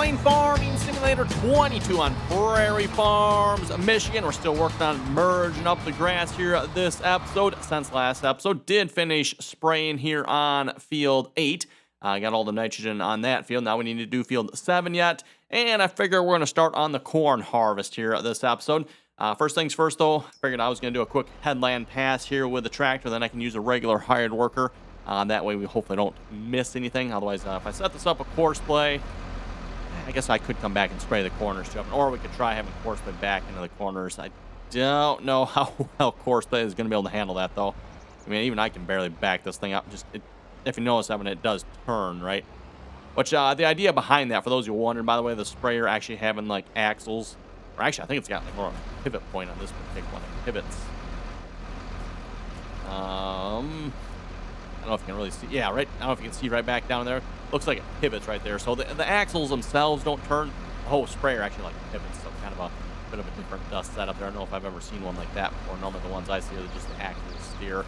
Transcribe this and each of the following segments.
playing Farming Simulator 22 on Prairie Farms, Michigan. We're still working on merging up the grass here this episode. Since last episode, did finish spraying here on field 8. I got all the nitrogen on that field. Now we need to do field 7 yet. And I figure we're going to start on the corn harvest here this episode. First things first, though, I figured I was going to do a quick headland pass here with the tractor. Then I can use a regular hired worker. That way we hopefully don't miss anything. Otherwise, if I set this up a course play, I guess I could come back and spray the corners too. Or we could try having course play back into the corners. I don't know how well course play is going to be able to handle that, though. I mean, even I can barely back this thing up. If you notice, Evan, it does turn, right? Which, the idea behind that, for those who wondered, by the way, the sprayer actually having, like, axles. Or actually, I think it's got, like, more of a pivot point on this particular one. It pivots. I don't know if you can really see. Yeah, right. I don't know if you can see right back down there. Looks like it pivots right there. So the axles themselves don't turn. The whole sprayer actually, like, pivots. So kind of a bit of a different dust setup there. I don't know if I've ever seen one like that before. Normally the ones I see are just the axles steer.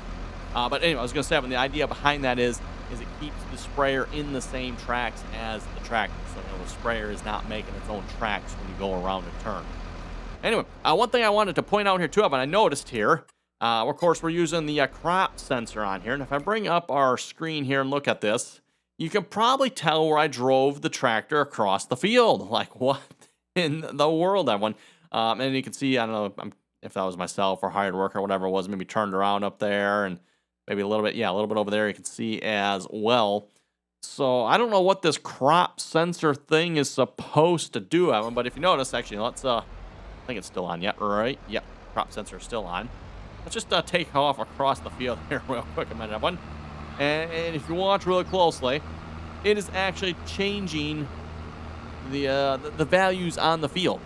But anyway, I was going to say, the idea behind that is it keeps the sprayer in the same tracks as the tractor. So, the sprayer is not making its own tracks when you go around a turn. Anyway, one thing I wanted to point out here, too, and I noticed here, of course, we're using the crop sensor on here. And if I bring up our screen here and look at this, you can probably tell where I drove the tractor across the field. Like, what in the world, everyone? And you can see, I don't know if that was myself or hired worker or whatever it was, maybe turned around up there and maybe a little bit over there you can see as well. So I don't know what this crop sensor thing is supposed to do, Evan, but if you notice, actually, let's, I think it's still on yet, right? Yep, crop sensor is still on. Let's just take off across the field here real quick a minute, everyone. And if you watch really closely, it is actually changing the values on the field.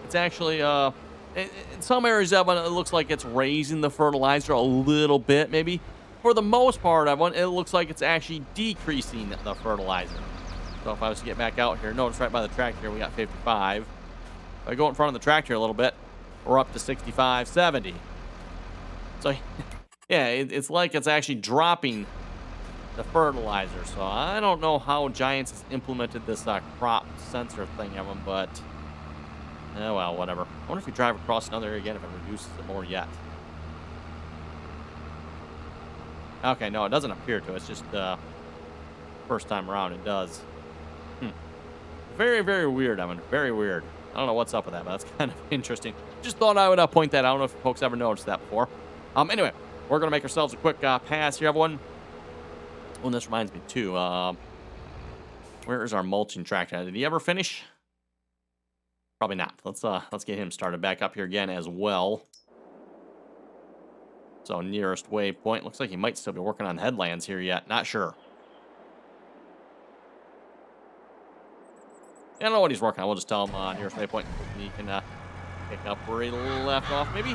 It's actually, in some areas, Evan, it looks like it's raising the fertilizer a little bit, maybe. For the most part, Evan, it looks like it's actually decreasing the fertilizer. So if I was to get back out here, notice right by the tractor here, we got 55. If I go in front of the tractor a little bit, we're up to 65, 70. So, yeah, it's like it's actually dropping the fertilizer. So I don't know how Giants has implemented this crop sensor thing, Evan, but, oh, well, whatever. I wonder if we drive across another area again, if it reduces it more yet. Okay, no, it doesn't appear to. It's just first time around it does. Very, very weird, Evan. Very weird. I don't know what's up with that, but that's kind of interesting. Just thought I would point that out. I don't know if folks ever noticed that before. Anyway, we're going to make ourselves a quick pass here, everyone. Oh, and this reminds me, too. Where is our mulching tractor? Did he ever finish? Probably not. Let's get him started back up here again as well. So, nearest waypoint. Looks like he might still be working on headlands here yet. Not sure. I don't know what he's working on. We'll just tell him nearest waypoint. He can pick up where he left off, maybe.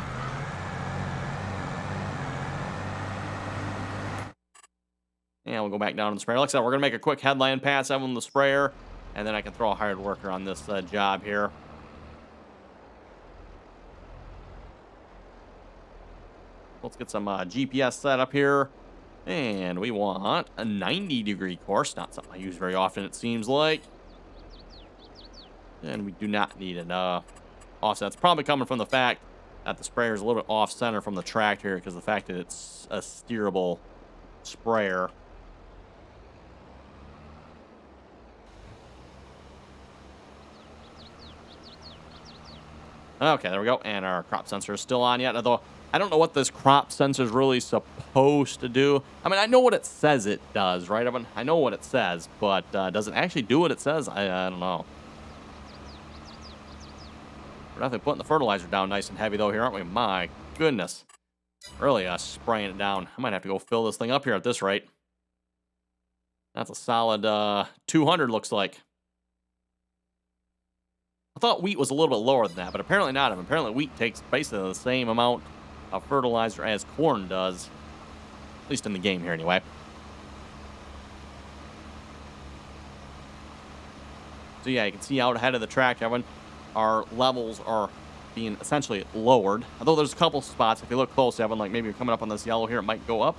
And we'll go back down to the sprayer. Like I said, we're going to make a quick headland pass on the sprayer, and then I can throw a hired worker on this job here. Let's get some GPS set up here. And we want a 90-degree course. Not something I use very often, it seems like. And we do not need an offset. It's probably coming from the fact that the sprayer is a little bit off-center from the tractor because of the fact that it's a steerable sprayer. Okay, there we go. And our crop sensor is still on yet. Although I don't know what this crop sensor is really supposed to do. I mean, I know what it says it does, right? I know what it says, but does it actually do what it says? I don't know. We're definitely putting the fertilizer down nice and heavy, though, here, aren't we? My goodness. Really spraying it down. I might have to go fill this thing up here at this rate. That's a solid 200, looks like. I thought wheat was a little bit lower than that, but apparently not. Apparently wheat takes basically the same amount of fertilizer as corn does. At least in the game here, anyway. So, yeah, you can see out ahead of the track, everyone, our levels are being essentially lowered. Although there's a couple spots, if you look close, Evan, like maybe you're coming up on this yellow here, it might go up.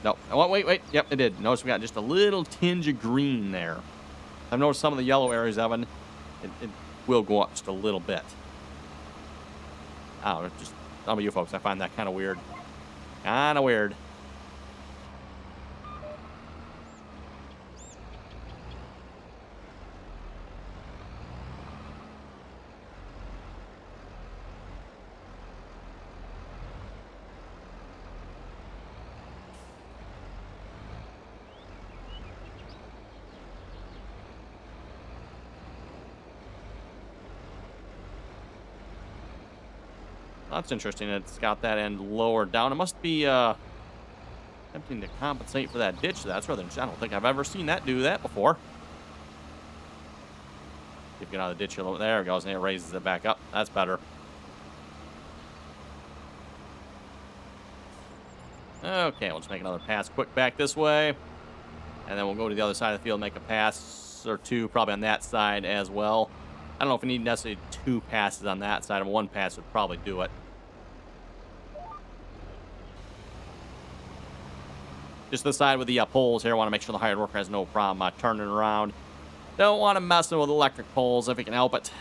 No. Oh, wait. Yep, it did. Notice we got just a little tinge of green there. I've noticed some of the yellow areas, Evan, it will go up just a little bit. I don't know, just some of you folks, I find that kind of weird. Kind of weird. That's interesting. It's got that end lower down. It must be attempting to compensate for that ditch. That's rather interesting. I don't think I've ever seen that do that before. If you get out of the ditch a little bit, there it goes, and it raises it back up. That's better. Okay, we'll just make another pass quick back this way. And then we'll go to the other side of the field and make a pass or two, probably on that side as well. I don't know if we need necessarily 2 passes on that side. 1 pass would probably do it. Just the side with the poles here. I want to make sure the hired worker has no problem turning around. Don't want to mess with electric poles if we can help it.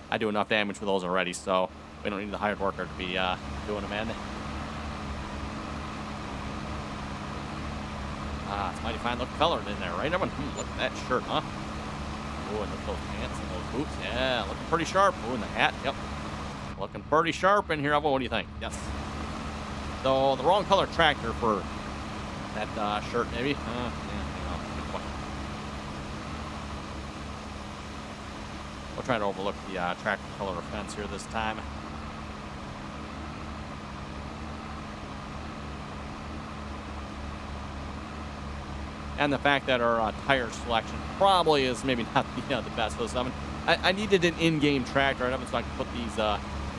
I do enough damage with those already, so we don't need the hired worker to be doing them in. It's mighty fine looking color in there, right, everyone? Look at that shirt, huh? Oh, and look at those pants and those boots. Yeah, looking pretty sharp. Oh, and the hat. Yep. Looking pretty sharp in here, everyone. What do you think? Yes. So, the wrong color tractor for that shirt, maybe. Yeah, good point. We'll try to overlook the tractor color fence here this time. And the fact that our tire selection probably is maybe not the best for this oven. I needed an in-game tractor, so I can put these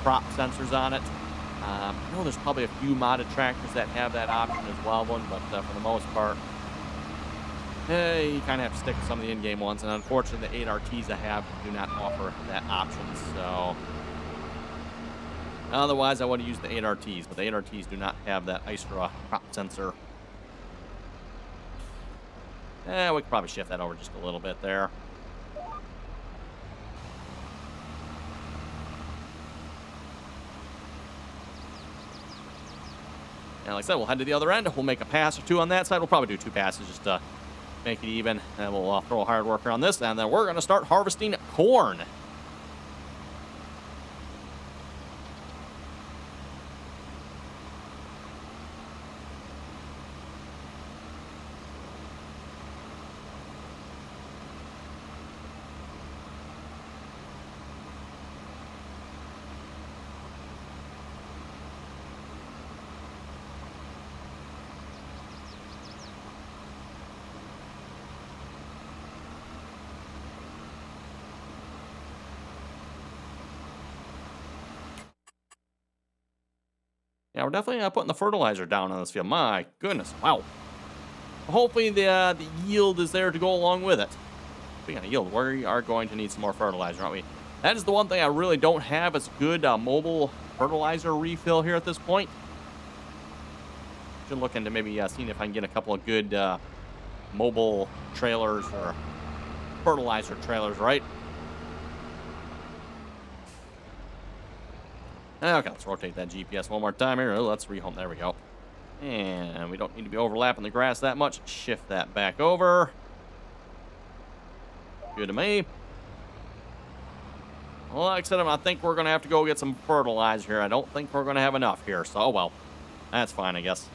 prop sensors on it. I know there's probably a few modded tractors that have that option as well, but for the most part, you kind of have to stick with some of the in-game ones. And unfortunately, the 8RTs I have do not offer that option. So otherwise, I would have used the 8RTs, but the 8RTs do not have that ISRA prop sensor. We could probably shift that over just a little bit there. And like I said, we'll head to the other end. We'll make a pass or 2 on that side. We'll probably do 2 passes just to make it even. And we'll throw a hard worker on this. And then we're going to start harvesting corn. Yeah, we're definitely putting the fertilizer down on this field. My goodness, wow. Hopefully the yield is there to go along with it. Speaking of yield, we are going to need some more fertilizer, aren't we? That is the one thing I really don't have is good mobile fertilizer refill here at this point. Should look into maybe seeing if I can get a couple of good mobile trailers or fertilizer trailers, right? Okay, let's rotate that GPS one more time here. Let's rehome. There we go. And we don't need to be overlapping the grass that much. Shift that back over. Good to me. Well, like I said, I think we're going to have to go get some fertilizer here. I don't think we're going to have enough here. So, oh well. That's fine, I guess.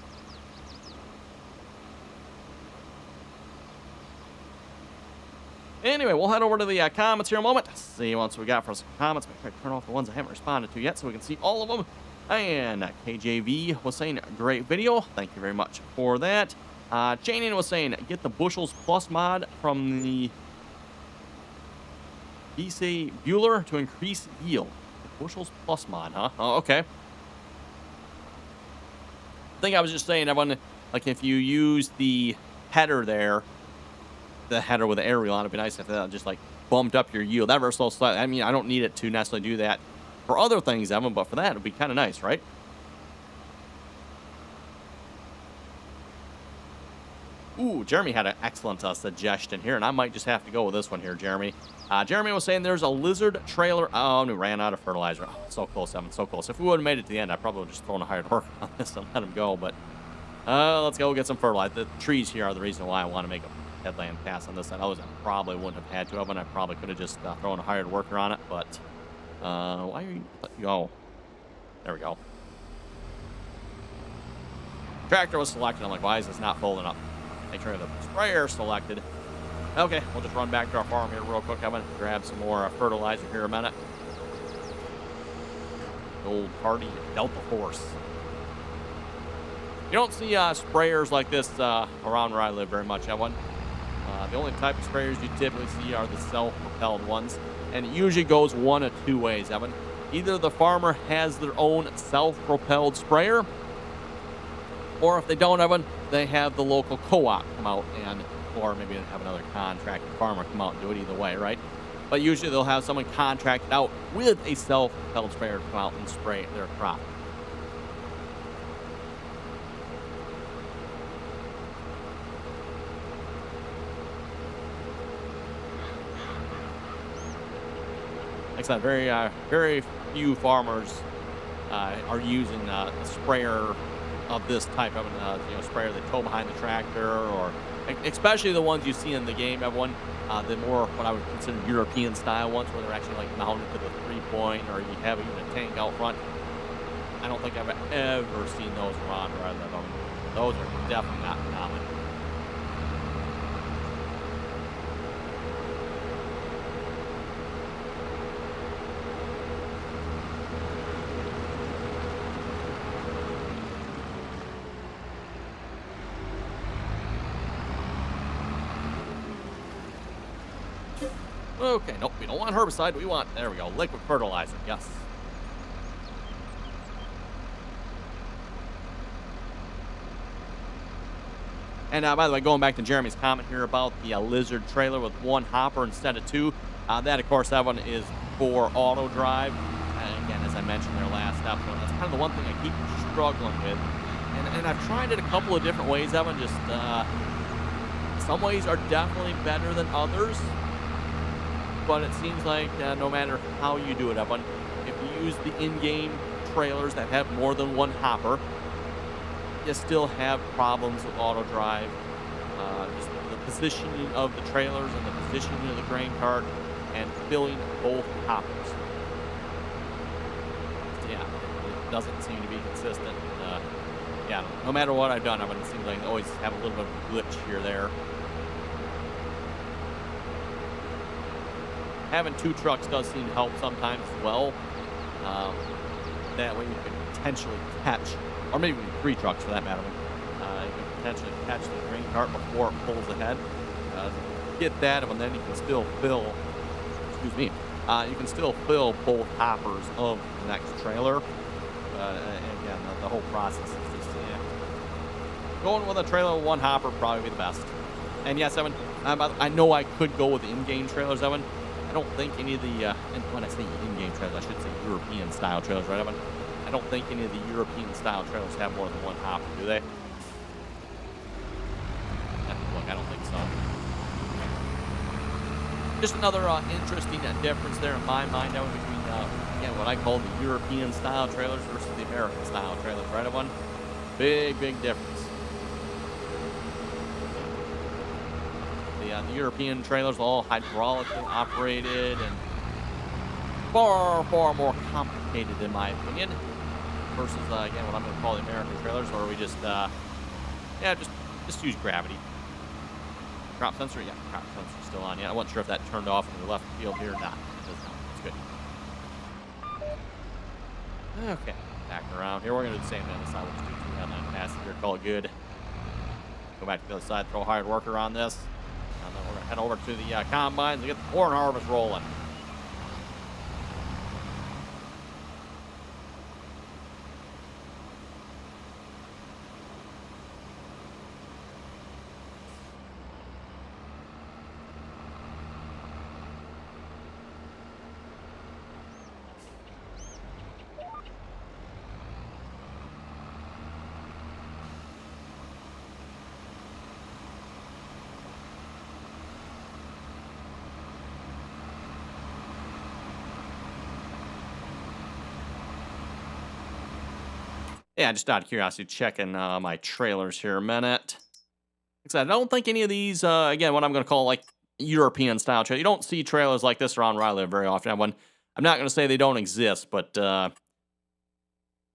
Anyway, we'll head over to the comments here in a moment. See what we got for some comments. Make sure I turn off the ones I haven't responded to yet so we can see all of them. And KJV was saying, great video. Thank you very much for that. Chainin was saying, get the Bushels Plus mod from the BC Bueller to increase yield. The Bushels Plus mod, huh? Oh, okay. I think I was just saying, everyone, like if you use the header there, the header with the aerial on, it'd be nice if that just like bumped up your yield ever so slightly. I mean, I don't need it to necessarily do that for other things, Evan, but for that, it'd be kind of nice, right? Ooh, Jeremy had an excellent suggestion here, and I might just have to go with this one here, Jeremy. Jeremy was saying there's a lizard trailer. Oh, and we ran out of fertilizer. Oh, so close, Evan, so close. If we would have made it to the end, I probably would have just thrown a hired work on this and let him go, but let's go get some fertilizer. The trees here are the reason why I want to make a headland pass on this. I probably wouldn't have had to, Evan. I probably could have just thrown a hired worker on it, but why are you... Oh, there we go. Tractor was selected. I'm like, why is this not folding up? Make sure the sprayer selected. Okay, we'll just run back to our farm here real quick. I'm going to grab some more fertilizer here a minute. Old Hardy Delta Force. You don't see sprayers like this around where I live very much, Evan. The only type of sprayers you typically see are the self-propelled ones. And it usually goes one of two ways, Evan. Either the farmer has their own self-propelled sprayer, or if they don't, Evan, they have the local co-op come out and, or maybe they have another contracted farmer come out and do it either way, right? But usually they'll have someone contracted out with a self-propelled sprayer to come out and spray their crop. Like I said, very few farmers are using a sprayer of this type of sprayer they tow behind the tractor, or especially the ones you see in the game, everyone. The more what I would consider European style ones, where they're actually like mounted to the 3-point, or you have even a tank out front. I don't think I've ever seen those around where I live. Those are definitely not common. Okay, nope, we don't want herbicide. We want, there we go, liquid fertilizer, yes. And by the way, going back to Jeremy's comment here about the lizard trailer with one hopper instead of two, that, of course, that one is for auto drive. And again, as I mentioned there last episode, that's kind of the one thing I keep struggling with. And I've tried it a couple of different ways, Evan. Just some ways are definitely better than others. But it seems like no matter how you do it, Evan, if you use the in-game trailers that have more than one hopper, you still have problems with auto drive. Just the positioning of the trailers and the positioning of the grain cart and filling both hoppers. Yeah, it doesn't seem to be consistent. Yeah, no matter what I've done, it seems like I always have a little bit of a glitch here or there. Having two trucks does seem to help sometimes as well. That way you can potentially catch, or maybe even three trucks for that matter. You can potentially catch the grain cart before it pulls ahead. Get that, and then you can still fill, you can still fill both hoppers of the next trailer. And again, the whole process is just, going with a trailer with one hopper probably be the best. And yes, Evan, I know I could go with in-game trailers, Evan. I don't think any of the, and when I say in-game trailers, I should say European-style trailers, right, Evan? I don't think any of the European-style trailers have more than one hopper, do they? Look, I don't think so. Just another interesting difference there in my mind, Evan, between, again, what I call the European-style trailers versus the American-style trailers, right, Evan? Big, big difference. The European trailers are all hydraulically operated and far, far more complicated in my opinion versus, again, what I'm going to call the American trailers, where we just, just use gravity. Crop sensor, yeah, crop sensor still on. Yeah, I wasn't sure if that turned off in the left field here or not. It does not. It's good. Okay, back around here. We're going to do the same thing on this side. We'll just do 2 headline passes here, call it good. Go back to the other side, throw a hired worker on this. And then we're going to head over to the combines and get the corn harvest rolling. Yeah, just out of curiosity, checking my trailers here a minute. Like I said, I don't think any of these, again, what I'm going to call like European style trailers. You don't see trailers like this around where I live very often. I'm not going to say they don't exist, but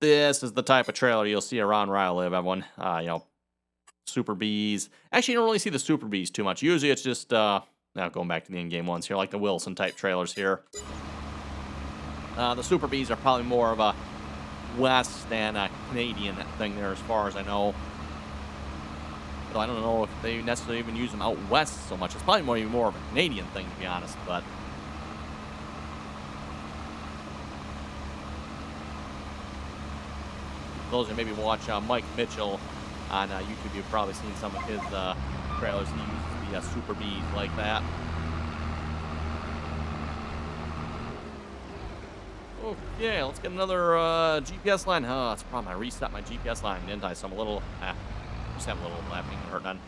this is the type of trailer you'll see around where I live, everyone. You know, Super Bs. Actually, you don't really see the Super Bs too much. Usually it's just, now going back to the in-game ones here, like the Wilson type trailers here. The Super Bs are probably more of a West and a Canadian thing there as far as I know. Though I don't know if they necessarily even use them out west so much. It's probably more of a Canadian thing, to be honest, but those who maybe watch Mike Mitchell on YouTube, you've probably seen some of his trailers. He uses the Super Bs like that. Okay, let's get another GPS line. Oh, that's a problem. I reset my GPS line, didn't I? So I'm a little, just have a little overlapping or done.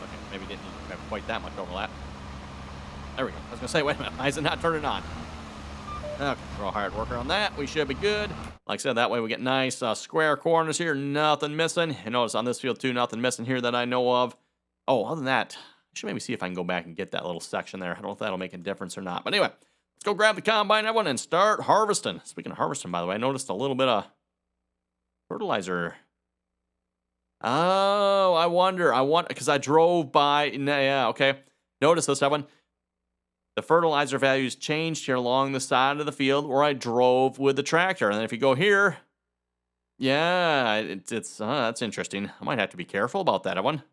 Okay, maybe didn't need to have quite that much overlap. There we go. I was going to say, wait a minute. Why is it not turning on? Okay, throw a hard worker on that. We should be good. Like I said, that way we get nice square corners here. Nothing missing. And notice on this field, too, nothing missing here that I know of. Oh, other than that, I should maybe see if I can go back and get that little section there. I don't know if that'll make a difference or not. But anyway, let's go grab the combine, everyone, and start harvesting. Speaking of harvesting, by the way, I noticed a little bit of fertilizer. Oh, I wonder, because I drove by, yeah, okay. Notice this, everyone. The fertilizer values changed here along the side of the field where I drove with the tractor. And then if you go here, yeah, it's that's interesting. I might have to be careful about that, everyone.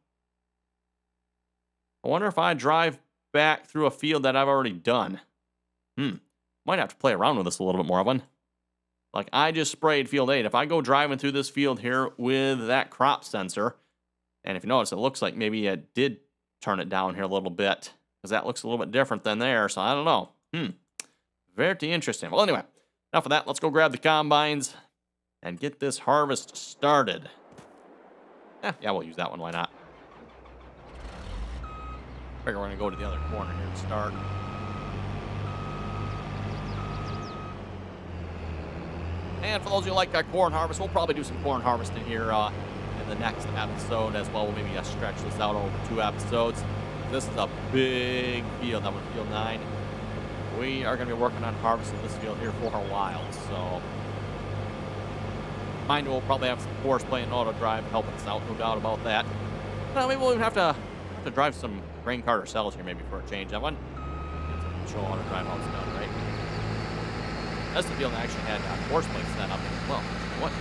I wonder if I drive back through a field that I've already done. Might have to play around with this a little bit more, everyone. Like, I just sprayed field 8. If I go driving through this field here with that crop sensor, and if you notice, it looks like maybe it did turn it down here a little bit, because that looks a little bit different than there, so I don't know. Very interesting. Well, anyway, enough of that. Let's go grab the combines and get this harvest started. Yeah, we'll use that one. Why not? Figure we're going to go to the other corner here to start. And for those of you who like corn harvest, we'll probably do some corn harvesting here in the next episode as well. We'll maybe stretch this out over 2 episodes. This is a big field. That was field 9. We are going to be working on harvesting this field here for a while. So, mind you, we'll probably have some horseplay and auto drive helping us out, no doubt about that. Well, maybe we'll even have to drive some grain cart ourselves here, maybe for a change. That one. Show auto drive how it's done, right? That's the field that actually had horseplay set up. Well, what?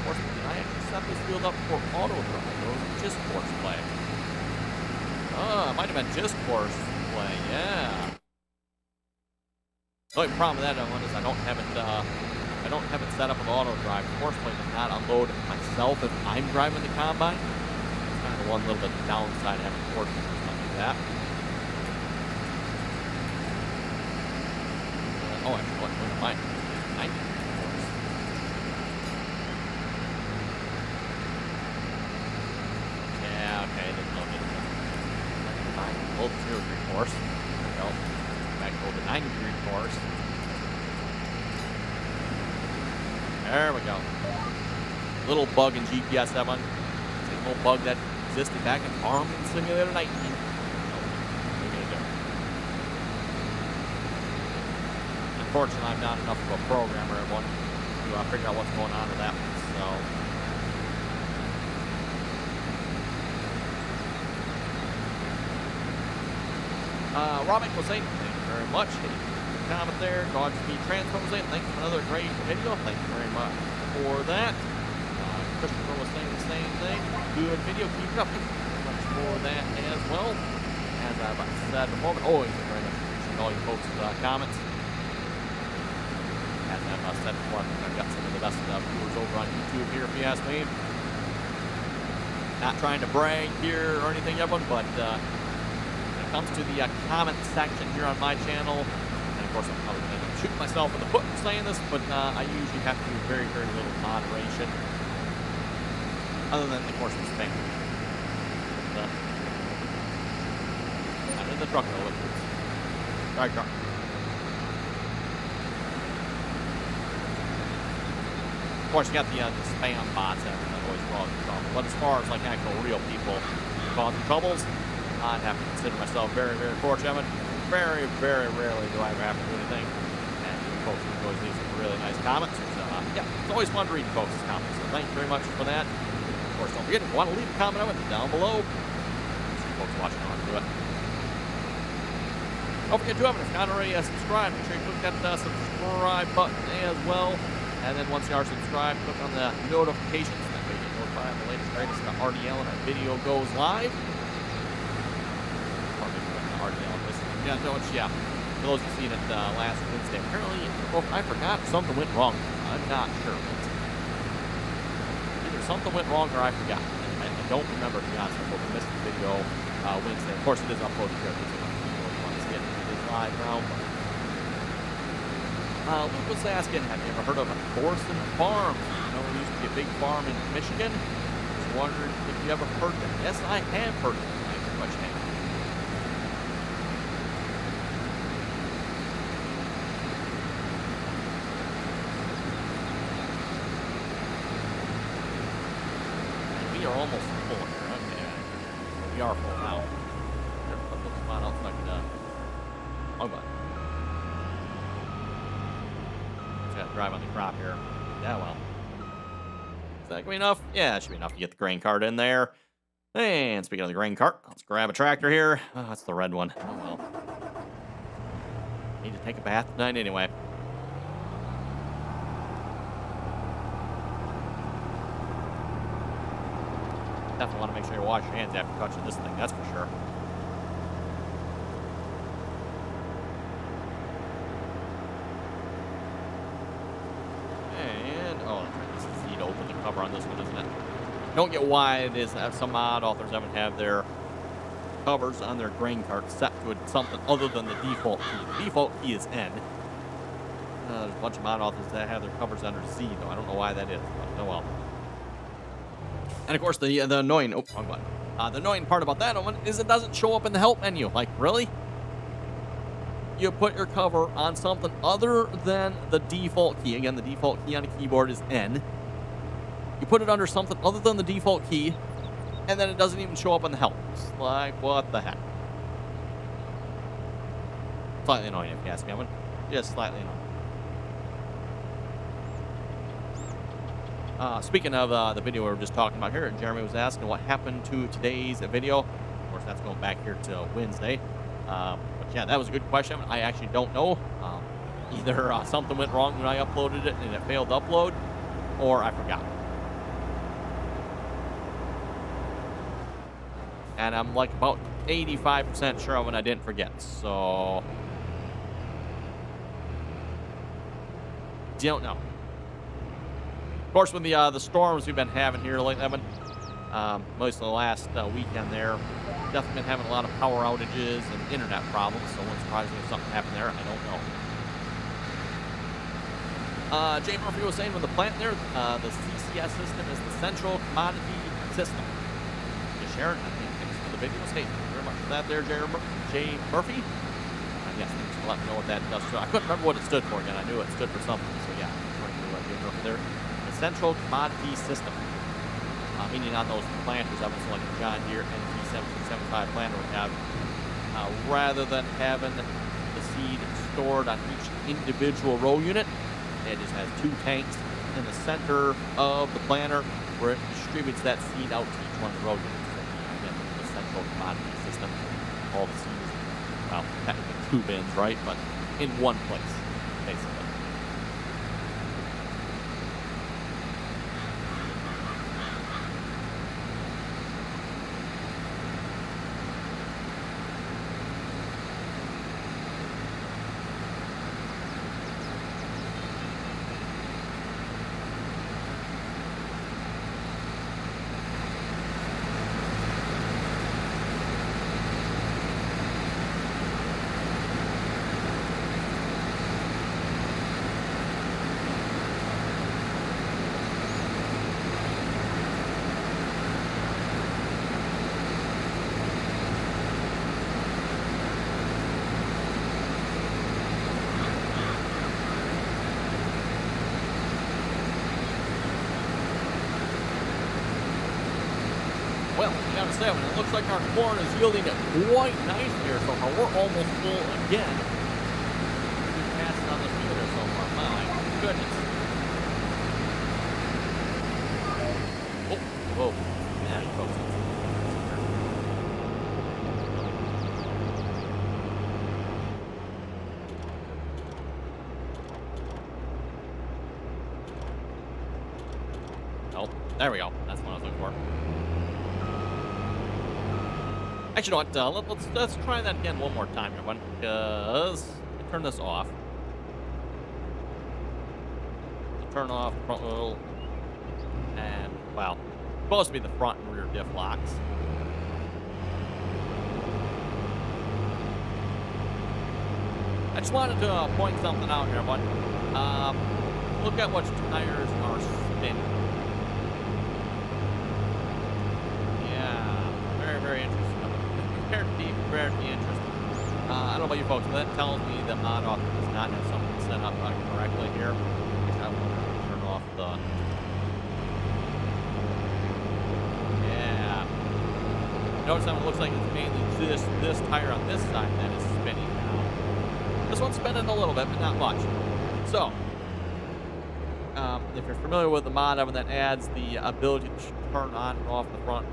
Horseplay? Did I actually set this field up for auto drive, or was it just horseplay? Oh, it might have been just horseplay, yeah. The only problem with that one is I don't have it set up with auto drive. Horseplay does not unload myself if I'm driving the combine. It's kind of one little bit downside of having horseplay or something like that. Oh, actually, what mine? 90 horse. Yeah, okay, I didn't know that. 0.3 horse. There we go. Back over to 93 horse. There we go. Little bug in GPS 7. It's a little bug that existed back in Farming Simulator 19. Unfortunately, I'm not enough of a programmer at one to figure out what's going on with that one. So, Robin was saying, thank you very much. Hey, comment there. Godspeed Transfer was saying, thank you for another great video. Thank you very much for that. Christopher was saying the same thing. Good video. Keep it up. Thank you very much for that as well. As I've said before, but always very much appreciate all you folks' comments. As I've said before, I've got some of the best viewers over on YouTube here, if you ask me. Not trying to brag here or anything, everyone, but when it comes to the comment section here on my channel, and of course I'm probably going to shoot myself in the foot saying this, but I usually have to do very, very little moderation. Other than, of course, the spam. I'm in the truck, though. Sorry, truck. Of course, you got the spam bots that always cause trouble. But as far as like actual real people causing troubles, I'd have to consider myself very, very fortunate. Very, very rarely do I ever have to do anything. And you folks always leave some really nice comments. Yeah, it's always fun to read folks' comments. So thank you very much for that. Of course, don't forget, if you want to leave a comment on it down below, see folks watching how to do it. Don't forget to, if you're not already subscribed, make sure you click that subscribe button as well. And then once you are subscribed, click on the notifications. That way you get notified of the latest greatest RDAllen and video goes live. Yeah, no, for those who've seen it last Wednesday, apparently, I forgot something went wrong. I'm not sure. Either something went wrong or I forgot. I don't remember, to be honest. I missed the video Wednesday. Of course, it is uploaded here. If you want to see it, it is live now. Luke was asking, have you ever heard of Thorson Farms? You know, there used to be a big farm in Michigan. I was wondering if you ever heard of it. Yes, I have heard of it. Thank you very much, Hank. We are almost full here. Okay. We are full now. There's a little spot else I can, oh, but. Just gotta drive on the crop here. Yeah, well. Is that gonna be enough? Yeah, it should be enough to get the grain cart in there. And speaking of the grain cart, let's grab a tractor here. Oh, that's the red one. Oh, well. Need to take a bath tonight anyway. Definitely want to make sure you wash your hands after touching this thing, that's for sure. And, oh, this is easy to open the cover on this one, isn't it? Don't get why it is that some odd authors haven't have their covers on their grain cart set to something other than the default key. The default key is N. There's a bunch of mod authors that have their covers under Z, though. I don't know why that is, but oh well. And of course, the annoying, oh, wrong button. The annoying part about that one is it doesn't show up in the help menu. Like, really? You put your cover on something other than the default key. Again, the default key on a keyboard is N. You put it under something other than the default key, and then it doesn't even show up in the help. It's like, what the heck? Slightly annoying, if you ask me. Just slightly annoying. Speaking of the video we were just talking about here, Jeremy was asking what happened to today's video. Of course, that's going back here to Wednesday. But yeah, that was a good question. I actually don't know. Either something went wrong when I uploaded it and it failed to upload, or I forgot. And I'm like about 85% sure of it I didn't forget. So, don't know. Of course, with the storms we've been having here lately, most of the last weekend there, definitely been having a lot of power outages and internet problems. So, it wouldn't surprise me if something happened there. I don't know. Jay Murphy was saying with the plant there, the CCS system is the central commodity system. Just sharing, I think, thanks for the videos. Hey, thank you very much for that there, Jay Murphy. Yes, thanks for letting me know what that does. I couldn't remember what it stood for again. I knew it stood for something. So, yeah, according to Jay Murphy there. Central commodity system, meaning on those planters, obviously like a John Deere NT1775 planter we have, rather than having the seed stored on each individual row unit, it just has two tanks in the center of the planter where it distributes that seed out to each one of the row units. So, again, the central commodity system, all the seeds, well, technically two bins, right, but in one place, basically. Well, down to 7. It looks like our corn is yielding quite nice here so far. We're almost full again. We've passed on the field here so far. My goodness. Oh, whoa. Man, folks. Oh, there we go. That's what I was looking for. Actually, you know what? Let's try that again one more time, everyone. Because turn this off. Turn off front wheel, and well, supposed to be the front and rear diff locks. I just wanted to point something out here, everyone. Look at which tires are spinning. Yeah, very, very interesting. Very interesting. I don't know about you folks, but that tells me the mod author does not have something set up correctly here. I want to turn off the... Yeah. Notice how it looks like it's mainly this tire on this side that is spinning now. This one's spinning a little bit, but not much. So, if you're familiar with the mod oven, that adds the ability to turn on and off the front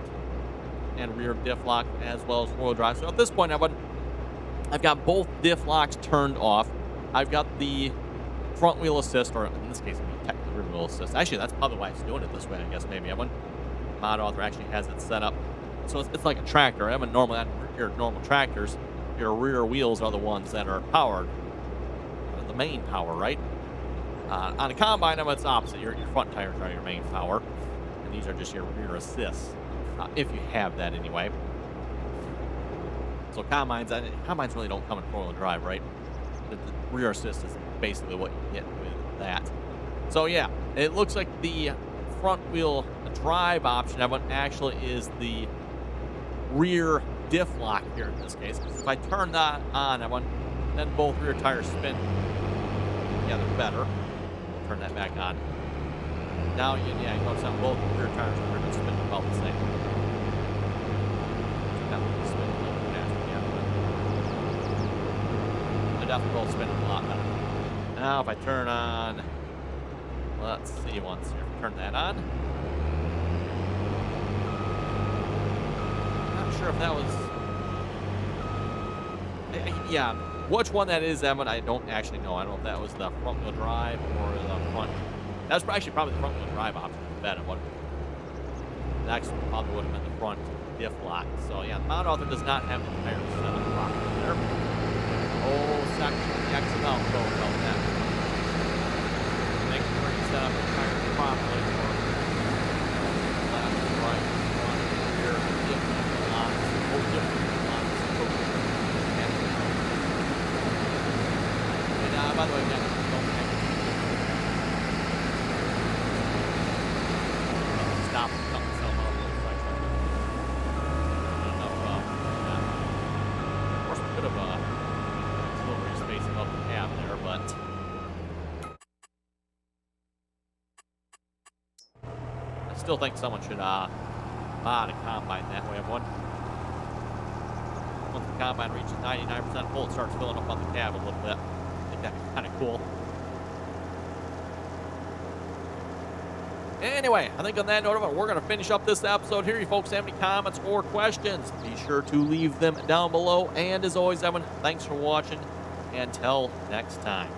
and rear diff lock as well as four-wheel drive. So at this point, I've got both diff locks turned off. I've got the front wheel assist, or in this case, it'd be technically rear wheel assist. Actually, that's probably why it's doing it this way, I guess, maybe. Mod author actually has it set up. So it's like a tractor. Normally on your normal tractors, your rear wheels are the ones that are powered, the main power, right? On a combine, it's opposite. Your front tires are your main power, and these are just your rear assists. If you have that anyway. So combines really don't come in four-wheel drive, right? The rear assist is basically what you get with that. So yeah, it looks like the front wheel drive option actually is the rear diff lock here in this case. Because if I turn that on, then both rear tires spin together better. We'll turn that back on. Now, you notice how both rear tires are going to spin about the same. They're definitely both spinning a lot better. Now, if I turn on, let's see once here. Turn that on. Not sure if that was. Yeah, which one that is, Evan, I don't actually know. I don't know if that was the front wheel drive or the front. That was actually probably the front wheel drive option. Better one. The next one probably would have been the front diff lock. So yeah, the mod author does not have the tires set up properly there. Oh, section X amount go about that. Make sure you set up the tires properly for left, right, front, rear, different locks, different locks. And by the way, again, don't make stop and cut myself off real quick. Of course, we could have still re-spacing up the cab there, but I still think someone should mod a combine that way, everyone. Once the combine reaches 99% full, it starts filling up on the cab a little bit. I think that'd be kind of cool. Anyway, I think on that note, we're going to finish up this episode here. You folks have any comments or questions, be sure to leave them down below. And as always, Evan, thanks for watching. Until next time.